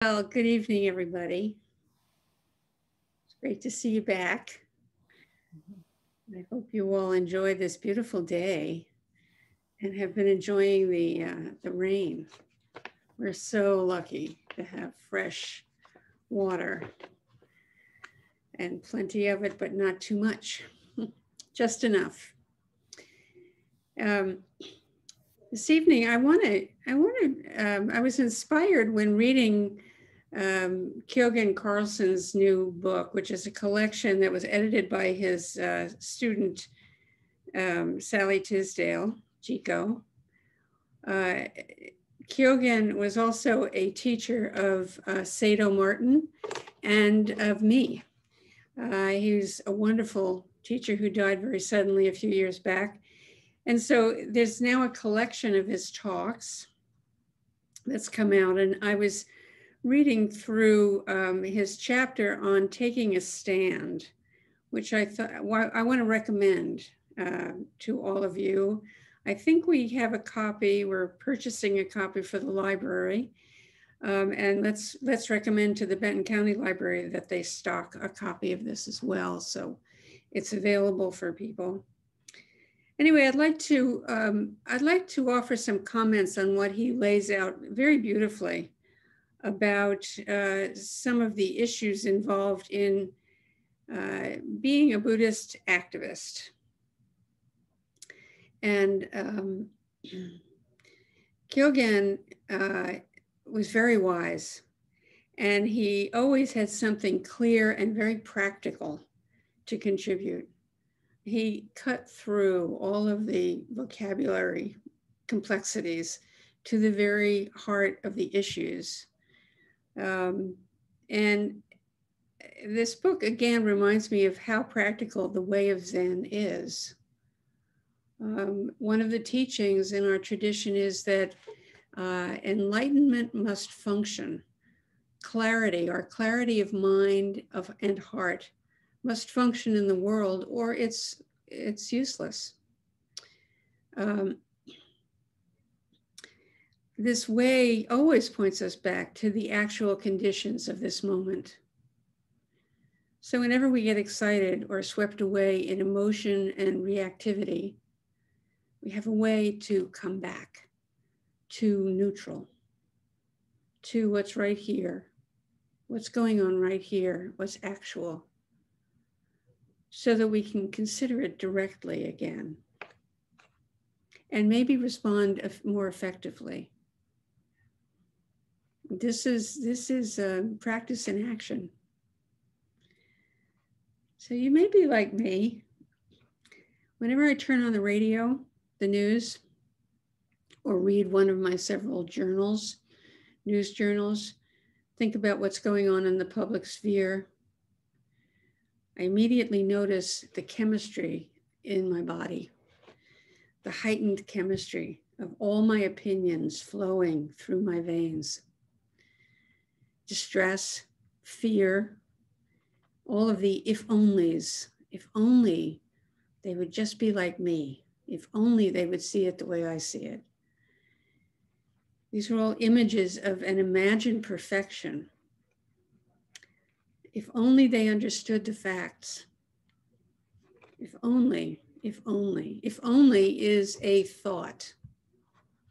Well, good evening, everybody. It's great to see you back. I hope you all enjoy this beautiful day and have been enjoying the rain. We're so lucky to have fresh water and plenty of it, but not too much, just enough. This evening, I was inspired when reading Kjorgen Carlson's new book, which is a collection that was edited by his student, Sally Tisdale, Chico. Kjorgen was also a teacher of Sado Martin and of me. He was a wonderful teacher who died very suddenly a few years back. And so there's now a collection of his talks that's come out. And I was reading through his chapter on taking a stand, which I thought I want to recommend to all of you. I think we have a copy. We're purchasing a copy for the library, and let's recommend to the Benton County Library that they stock a copy of this as well, so it's available for people. Anyway, I'd like to offer some comments on what he lays out very beautifully about some of the issues involved in being a Buddhist activist. And Kjorgen was very wise, and he always had something clear and very practical to contribute. He cut through all of the vocabulary complexities to the very heart of the issues. And this book, again, reminds me of how practical the way of Zen is. One of the teachings in our tradition is that enlightenment must function. Clarity, our clarity of mind and heart, must function in the world, or it's useless. This way always points us back to the actual conditions of this moment. So whenever we get excited or swept away in emotion and reactivity, we have a way to come back to neutral, to what's right here, what's going on right here, what's actual, so that we can consider it directly again and maybe respond more effectively. This is practice in action. So you may be like me. Whenever I turn on the radio, the news, or read one of my several journals, news journals, think about what's going on in the public sphere, I immediately notice the chemistry in my body, the heightened chemistry of all my opinions flowing through my veins. Distress, fear, all of the if onlys. If only they would just be like me. If only they would see it the way I see it. These are all images of an imagined perfection. If only they understood the facts. If only, if only. If only is a thought.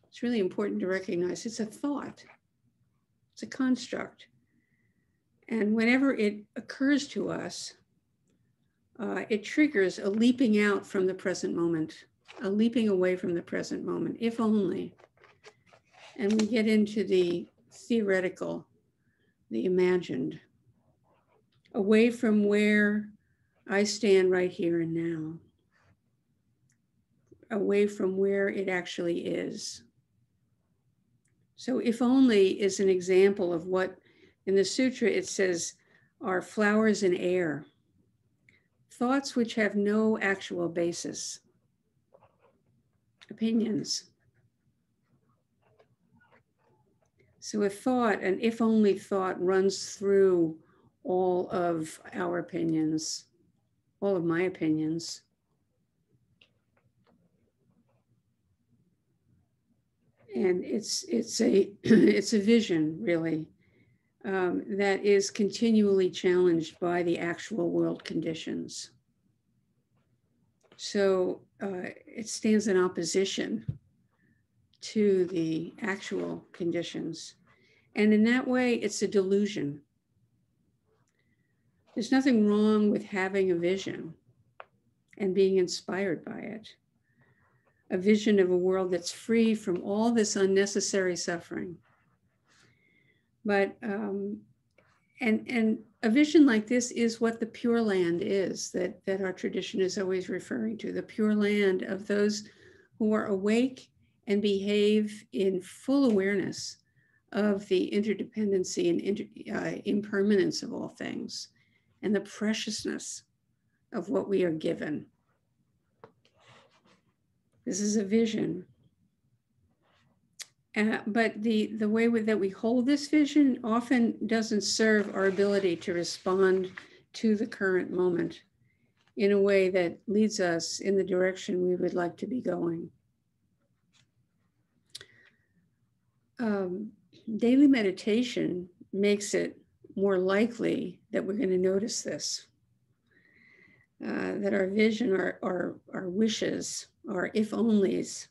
It's really important to recognize it's a thought. It's a construct. And whenever it occurs to us, it triggers a leaping out from the present moment, a leaping away from the present moment, if only. And we get into the theoretical, the imagined, away from where I stand right here and now, away from where it actually is. So if only is an example of what in the sutra it says are flowers in air, thoughts which have no actual basis, opinions. So a thought, an if only thought, runs through all of our opinions, all of my opinions. And it's a it's a vision, really, that is continually challenged by the actual world conditions. So it stands in opposition to the actual conditions. And in that way, it's a delusion. There's nothing wrong with having a vision and being inspired by it. A vision of a world that's free from all this unnecessary suffering. But, and a vision like this is what the Pure Land is, that our tradition is always referring to, the Pure Land of those who are awake and behave in full awareness of the interdependency and impermanence of all things and the preciousness of what we are given. This is a vision. But the way that we hold this vision often doesn't serve our ability to respond to the current moment in a way that leads us in the direction we would like to be going. Daily meditation makes it more likely that we're going to notice this, that our vision, our wishes, our if-onlys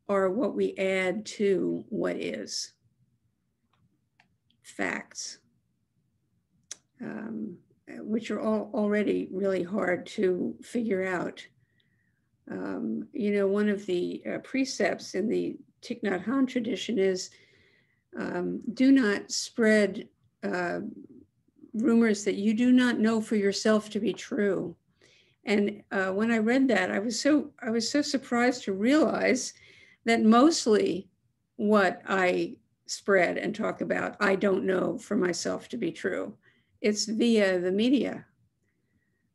are what we add to what is. Facts, which are already really hard to figure out. You know, one of the precepts in the Thich Nhat Hanh tradition is do not spread rumors that you do not know for yourself to be true. And when I read that, I was so surprised to realize that mostly what I spread and talk about, I don't know for myself to be true. It's via the media.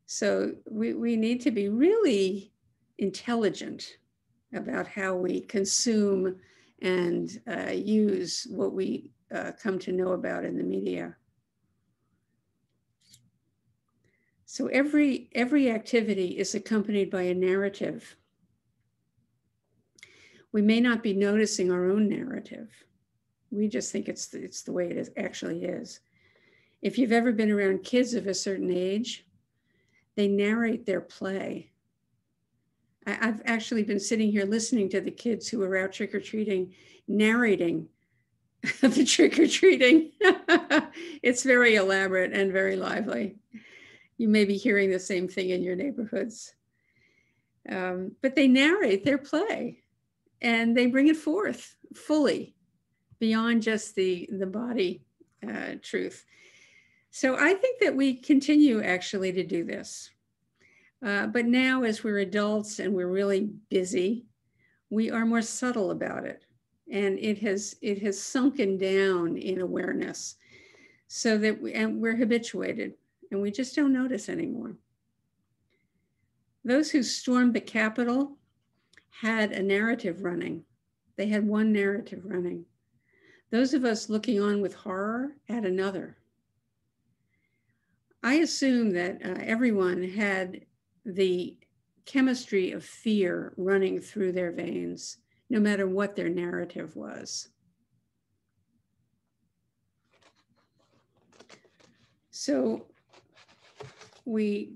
So we need to be really intelligent about how we consume and use what we come to know about in the media. So every activity is accompanied by a narrative. We may not be noticing our own narrative. We just think it's the way it actually is. If you've ever been around kids of a certain age, they narrate their play. I've actually been sitting here listening to the kids who are out trick-or-treating, narrating the trick-or-treating. It's very elaborate and very lively. You may be hearing the same thing in your neighborhoods. But they narrate their play and they bring it forth fully beyond just the body truth. So I think that we continue actually to do this. But now as we're adults and we're really busy, we are more subtle about it. And it has sunken down in awareness so that we're habituated and we just don't notice anymore. Those who stormed the Capitol had a narrative running. They had one narrative running. Those of us looking on with horror had another. I assume that everyone had the chemistry of fear running through their veins, no matter what their narrative was. So we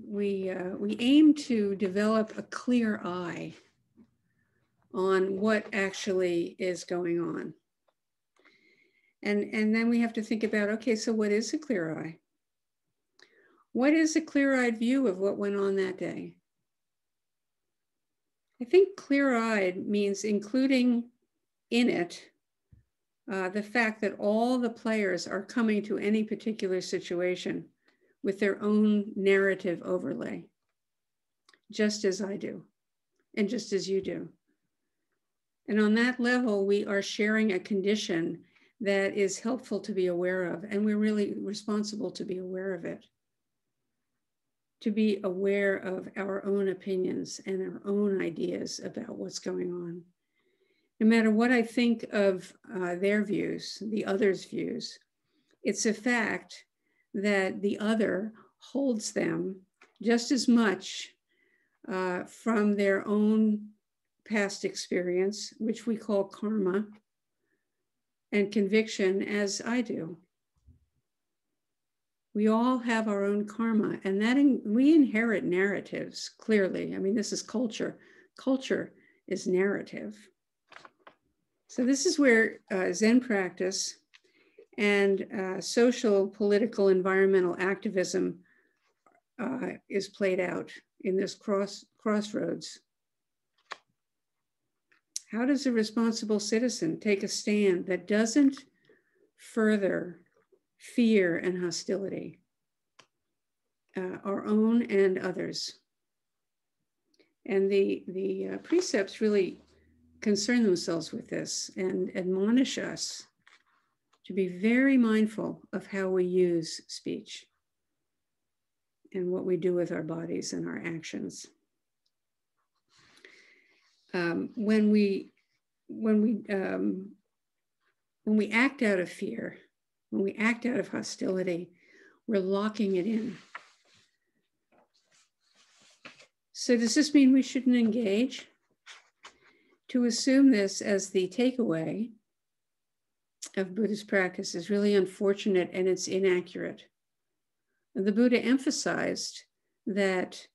aim to develop a clear eye on what actually is going on. And then we have to think about, okay, so what is a clear eye? What is a clear-eyed view of what went on that day? I think clear-eyed means including in it the fact that all the players are coming to any particular situation with their own narrative overlay, just as I do, and just as you do. And on that level, we are sharing a condition that is helpful to be aware of, and we're really responsible to be aware of it. To be aware of our own opinions and our own ideas about what's going on. No matter what I think of their views, the other's views, it's a fact that the other holds them just as much from their own past experience, which we call karma, and conviction as I do. We all have our own karma, and we inherit narratives, clearly. I mean, this is culture. Culture is narrative. So this is where Zen practice and social, political, environmental activism is played out in this crossroads. How does a responsible citizen take a stand that doesn't further fear and hostility, our own and others? And the precepts really concern themselves with this and admonish us to be very mindful of how we use speech and what we do with our bodies and our actions. When we act out of fear, when we act out of hostility, we're locking it in. So does this mean we shouldn't engage? To assume this as the takeaway of Buddhist practice is really unfortunate, and it's inaccurate. The Buddha emphasized that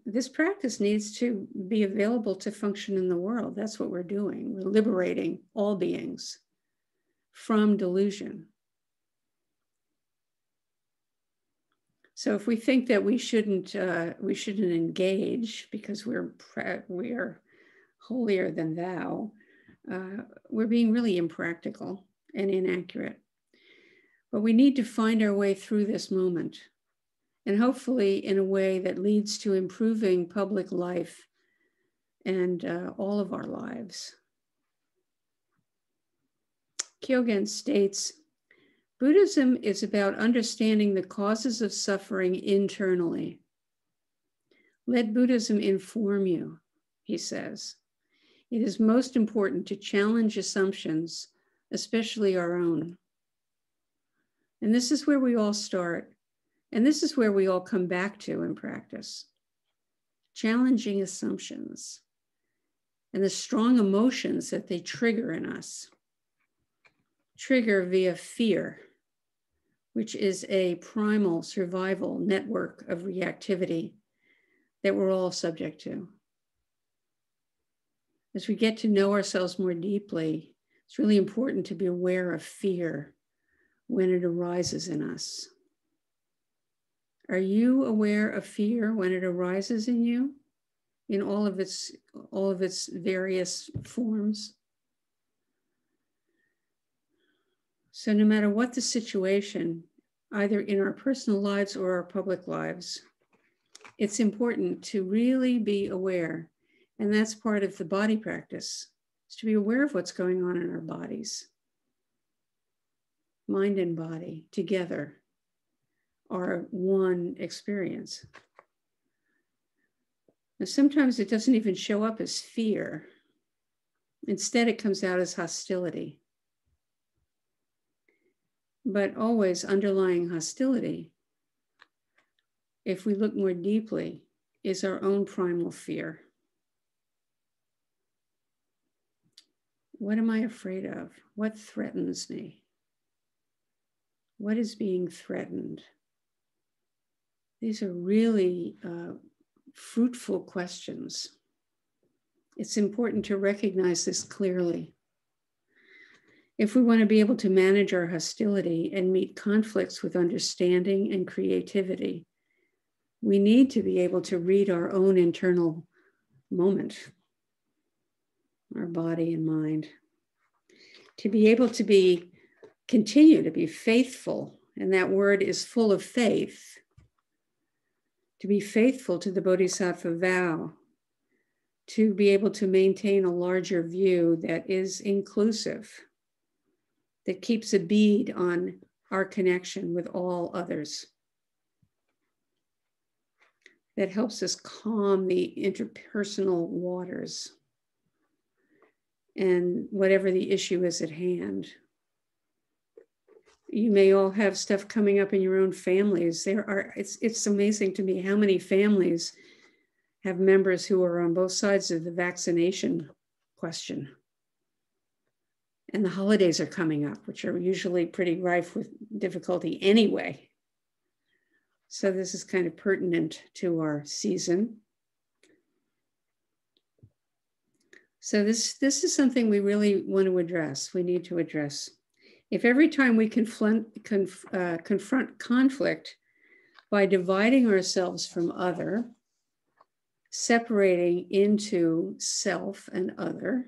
this practice needs to be available to function in the world. That's what we're doing. We're liberating all beings from delusion. So if we think that we shouldn't engage because we are holier than thou, we're being really impractical and inaccurate. But we need to find our way through this moment, and hopefully in a way that leads to improving public life and all of our lives. Kyogen states, Buddhism is about understanding the causes of suffering internally. Let Buddhism inform you, he says. It is most important to challenge assumptions, especially our own. And this is where we all start. And this is where we all come back to in practice. Challenging assumptions and the strong emotions that they trigger in us. Trigger via fear, which is a primal survival network of reactivity that we're all subject to. As we get to know ourselves more deeply, it's really important to be aware of fear when it arises in us. Are you aware of fear when it arises in you, in all of its various forms? So no matter what the situation, either in our personal lives or our public lives, it's important to really be aware. And that's part of the body practice, is to be aware of what's going on in our bodies. Mind and body together are one experience. Now, sometimes it doesn't even show up as fear. Instead, it comes out as hostility. But always underlying hostility, if we look more deeply, is our own primal fear. What am I afraid of? What threatens me? What is being threatened? These are really fruitful questions. It's important to recognize this clearly. If we want to be able to manage our hostility and meet conflicts with understanding and creativity, we need to be able to read our own internal moment, our body and mind. To be able to continue to be faithful, and that word is full of faith, to be faithful to the Bodhisattva vow, to be able to maintain a larger view that is inclusive, that keeps a bead on our connection with all others, that helps us calm the interpersonal waters and whatever the issue is at hand. You may all have stuff coming up in your own families. It's amazing to me how many families have members who are on both sides of the vaccination question. And the holidays are coming up, which are usually pretty rife with difficulty anyway. So this is kind of pertinent to our season. So this is something we really want to address. We need to address. If every time we confront conflict by dividing ourselves from other, separating into self and other,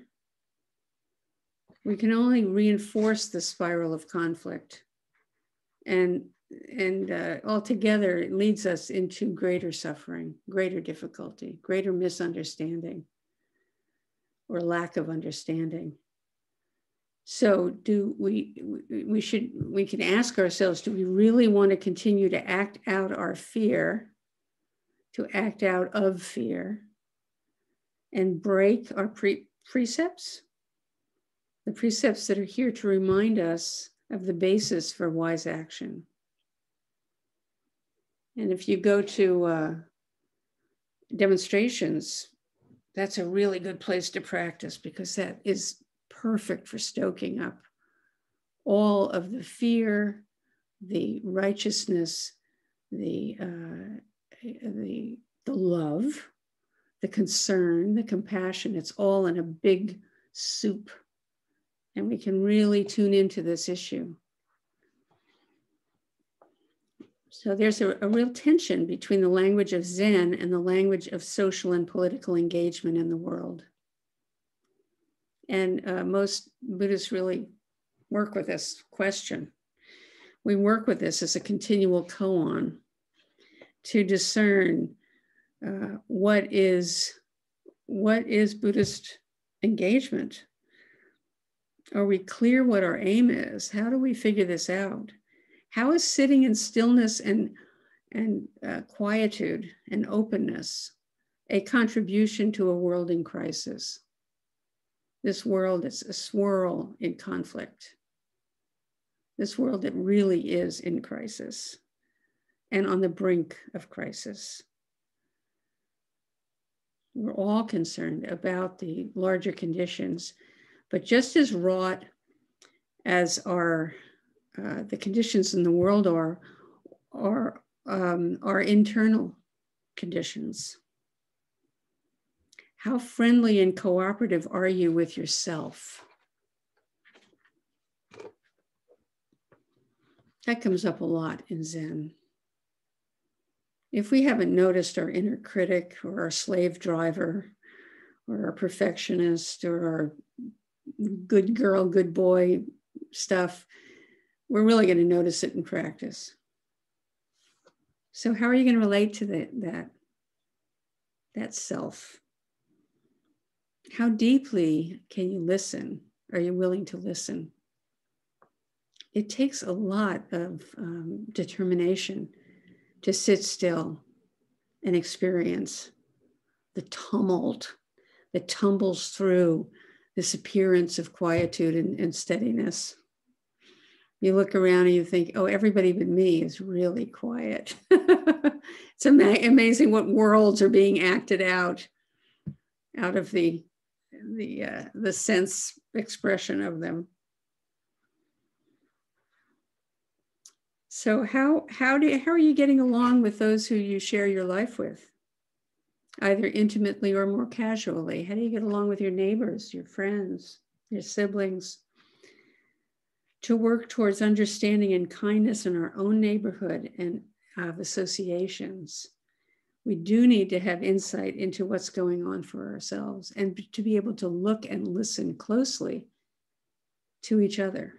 we can only reinforce the spiral of conflict. And altogether, it leads us into greater suffering, greater difficulty, greater misunderstanding, or lack of understanding. So we can ask ourselves, do we really want to continue to act out our fear, to act out of fear, and break our precepts? The precepts that are here to remind us of the basis for wise action. And if you go to demonstrations, that's a really good place to practice, because that is perfect for stoking up all of the fear, the righteousness, the love, the concern, the compassion. It's all in a big soup. And we can really tune into this issue. So there's a real tension between the language of Zen and the language of social and political engagement in the world. And most Buddhists really work with this question. We work with this as a continual koan to discern what is Buddhist engagement. Are we clear what our aim is? How do we figure this out? How is sitting in stillness and quietude and openness a contribution to a world in crisis? This world is a swirl in conflict. This world that really is in crisis and on the brink of crisis. We're all concerned about the larger conditions, but just as wrought as the conditions in the world are internal conditions. How friendly and cooperative are you with yourself? That comes up a lot in Zen. If we haven't noticed our inner critic or our slave driver or our perfectionist or our good girl, good boy stuff, we're really going to notice it in practice. So how are you going to relate to that self? How deeply can you listen? Are you willing to listen? It takes a lot of determination to sit still and experience the tumult that tumbles through this appearance of quietude and steadiness. You look around and you think, oh, everybody but me is really quiet. It's amazing what worlds are being acted out of the sense expression of them. So how are you getting along with those who you share your life with, either intimately or more casually? How do you get along with your neighbors, your friends, your siblings? To work towards understanding and kindness in our own neighborhood and of associations, we do need to have insight into what's going on for ourselves and to be able to look and listen closely to each other.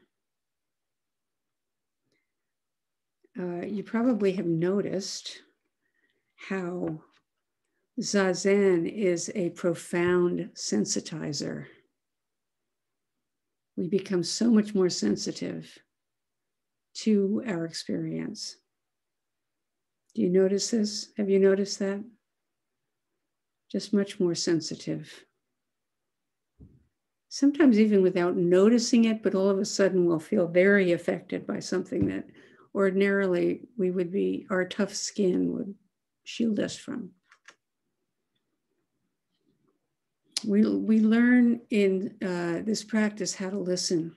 You probably have noticed how Zazen is a profound sensitizer. We become so much more sensitive to our experience. Do you notice this? Have you noticed that? Just much more sensitive. Sometimes even without noticing it, but all of a sudden we'll feel very affected by something that ordinarily our tough skin would shield us from. We learn in this practice how to listen,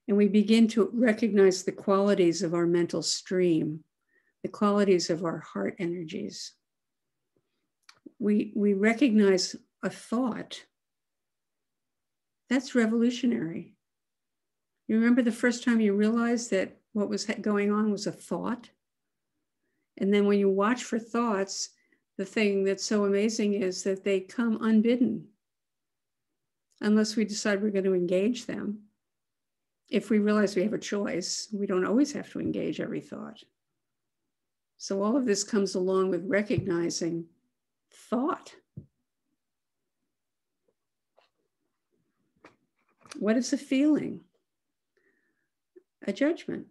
and we begin to recognize the qualities of our mental stream the qualities of our heart energies. We recognize a thought. That's revolutionary. You remember the first time you realized that what was going on was a thought? And then when you watch for thoughts, the thing that's so amazing is that they come unbidden, unless we decide we're going to engage them. If we realize we have a choice, we don't always have to engage every thought. So all of this comes along with recognizing thought. What is a feeling? A judgment,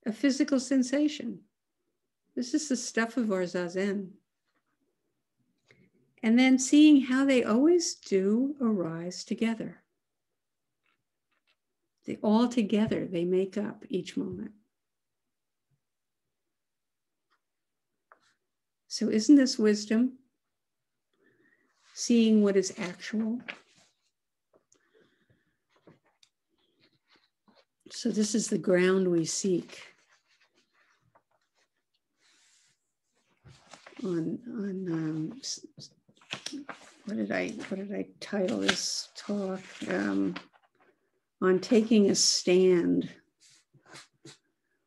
a physical sensation. This is the stuff of our zazen. And then seeing how they always do arise together. All together, they make up each moment. So isn't this wisdom? Seeing what is actual. So this is the ground we seek. What did I title this talk? On taking a stand.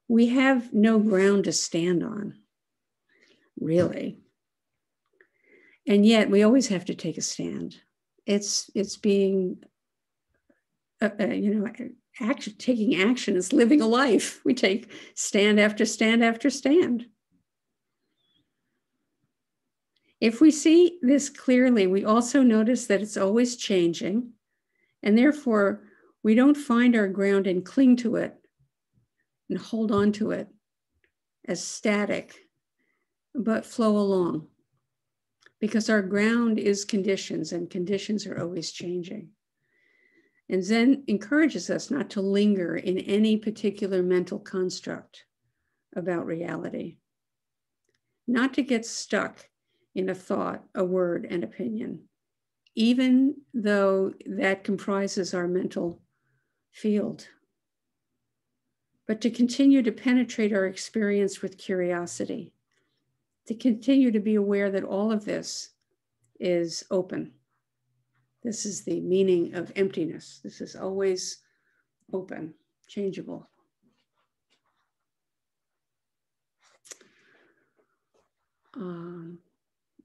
We have no ground to stand on, really. And yet we always have to take a stand. It's being, taking action is living a life. We take stand after stand after stand. If we see this clearly, we also notice that it's always changing, and therefore we don't find our ground and cling to it and hold on to it as static, but flow along, because our ground is conditions, and conditions are always changing. And Zen encourages us not to linger in any particular mental construct about reality, not to get stuck in a thought, a word, an opinion, even though that comprises our mental field, but to continue to penetrate our experience with curiosity, to continue to be aware that all of this is open. This is the meaning of emptiness. This is always open, changeable.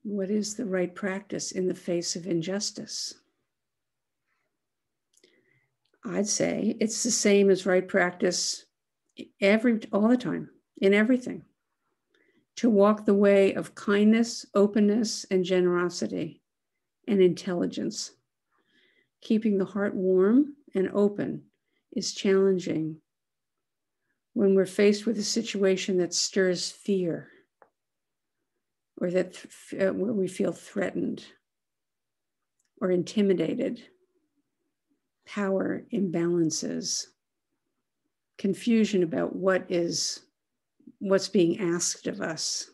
What is the right practice in the face of injustice? I'd say it's the same as right practice all the time, in everything. To walk the way of kindness, openness, and generosity, and intelligence. Keeping the heart warm and open is challenging when we're faced with a situation that stirs fear, or that where we feel threatened or intimidated, power imbalances, confusion about what's being asked of us.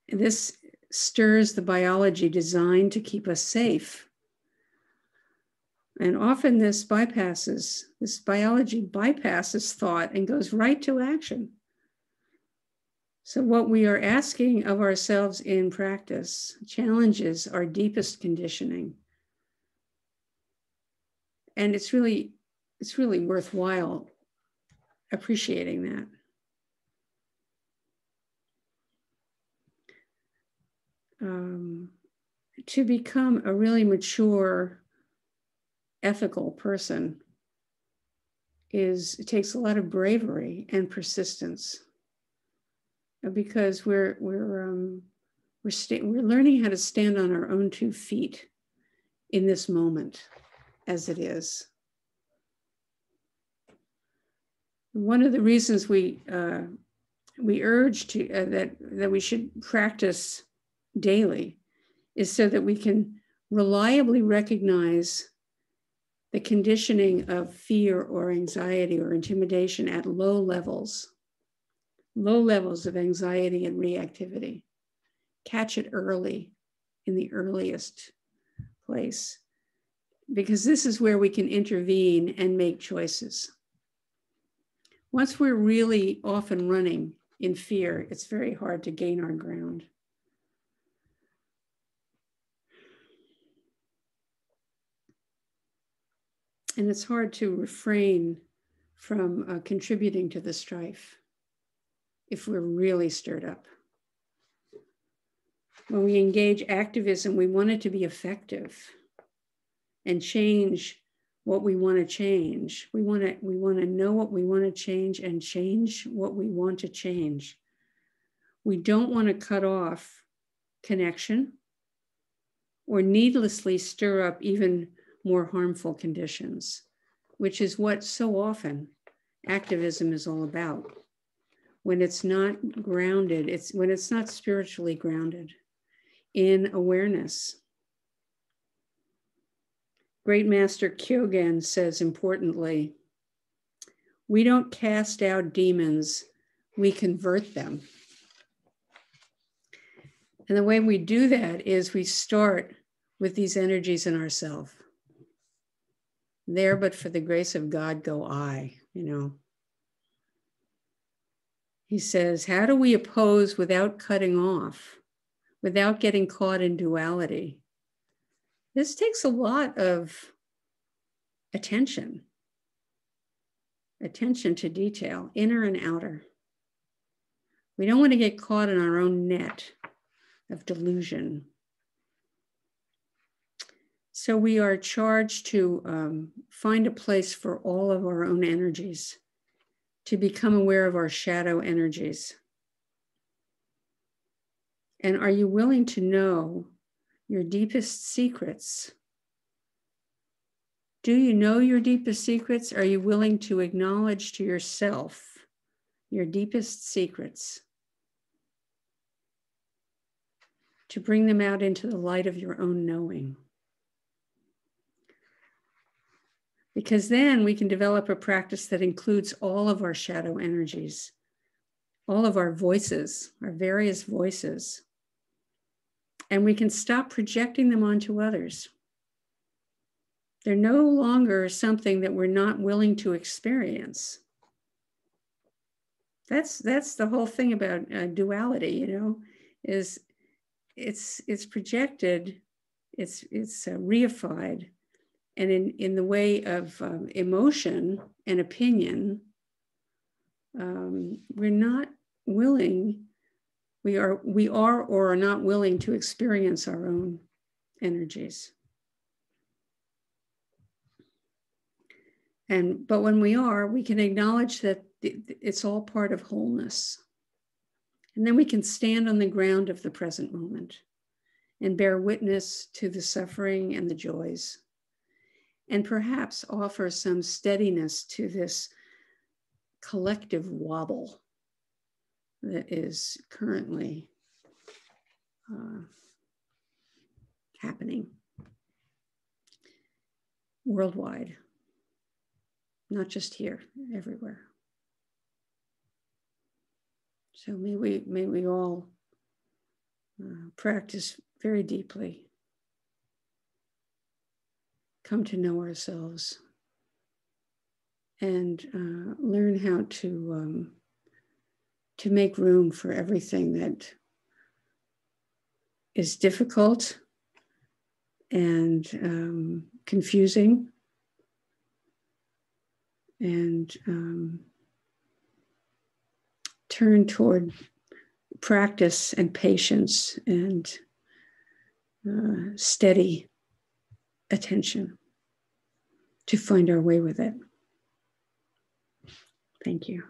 This stirs the biology designed to keep us safe. And often this biology bypasses thought and goes right to action. So what we are asking of ourselves in practice challenges our deepest conditioning. And it's really worthwhile appreciating that. To become a really mature, ethical person it takes a lot of bravery and persistence, because we're learning how to stand on our own 2 feet in this moment as it is. One of the reasons we urge that we should practice daily is so that we can reliably recognize the conditioning of fear or anxiety or intimidation at low levels of anxiety and reactivity. Catch it early, in the earliest place, because this is where we can intervene and make choices. Once we're really off and running in fear, it's very hard to gain our ground. And it's hard to refrain from contributing to the strife if we're really stirred up. When we engage activism, we want it to be effective and change what we want to change. We want to know what we want to change and change what we want to change. We don't want to cut off connection or needlessly stir up even more harmful conditions, which is what so often activism is all about. When it's not grounded, when it's not spiritually grounded in awareness. Great Master Kyogen says importantly, we don't cast out demons, we convert them. And the way we do that is we start with these energies in ourselves. There, but for the grace of God, go I, He says, how do we oppose without cutting off, without getting caught in duality? This takes a lot of attention to detail, inner and outer. We don't want to get caught in our own net of delusion. So we are charged to find a place for all of our own energies, to become aware of our shadow energies. And are you willing to know your deepest secrets? Do you know your deepest secrets? Are you willing to acknowledge to yourself your deepest secrets? To bring them out into the light of your own knowing. Because then we can develop a practice that includes all of our shadow energies, all of our voices, our various voices. And we can stop projecting them onto others. They're no longer something that we're not willing to experience. That's the whole thing about duality, is it's projected, it's reified, and in the way of emotion and opinion, we're not willing. We are or are not willing to experience our own energies. But when we are, we can acknowledge that it's all part of wholeness. And then we can stand on the ground of the present moment and bear witness to the suffering and the joys, and perhaps offer some steadiness to this collective wobble that is currently happening worldwide, not just here, everywhere. So may we all practice very deeply, come to know ourselves, and learn how to make room for everything that is difficult and confusing, and turn toward practice and patience and steady attention to find our way with it. Thank you.